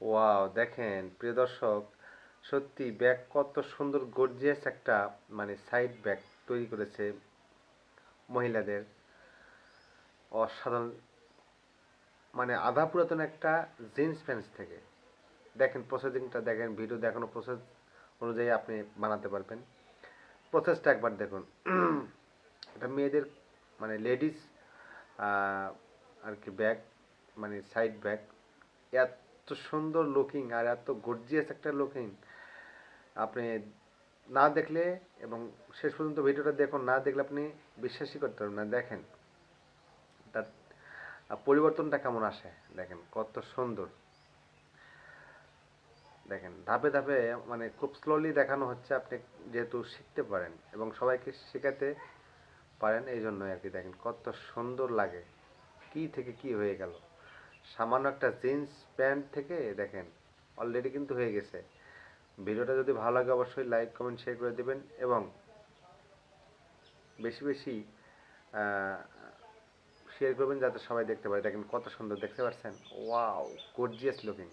Wow, দেখেন প্রিয় দর্শক, সত্যি ব্যাগ কত সুন্দর গর্জিয়াস একটা সাইড ব্যাগ তৈরি করেছে মহিলাদের। অসাধারণ, আধা পুরাতন একটা জিন্স প্যান্ট থেকে। দেখেন প্রসেসিংটা, দেখেন ভিডিও দেখানো প্রসেস অনুযায়ী আপনি বানাতে পারবেন। প্রসেসটা একবার দেখুন। এটা মেয়েদের লেডিস আর কি ব্যাগ, সাইড ব্যাগ। এত সুন্দর লুকিং আর এত গর্জিয়াস একটা লুকিং, আপনি না দেখলে এবং শেষ পর্যন্ত ভিডিওটা দেখুন, না দেখলে আপনি বিশ্বাসই করতে পারবেন না। দেখেন তার পরিবর্তনটা কেমন আসে, দেখেন কত সুন্দর। দেখেন ধাপে ধাপে খুব স্লোলি দেখানো হচ্ছে, আপনি যেহেতু শিখতে পারেন এবং সবাইকে শেখাতে পারেন এই জন্যই আর কি। দেখেন কত সুন্দর লাগে, কি থেকে কি হয়ে গেল। সামান্য একটা জিন্স প্যান্ট থেকে দেখেন অলরেডি কিন্তু হয়ে গেছে। ভিডিওটা যদি ভালো লাগে অবশ্যই লাইক কমেন্ট শেয়ার করে দেবেন এবং বেশি বেশি শেয়ার করবেন যাতে সবাই দেখতে পারে। দেখেন কত সুন্দর, দেখতে পাচ্ছেন? Wow, gorgeous looking.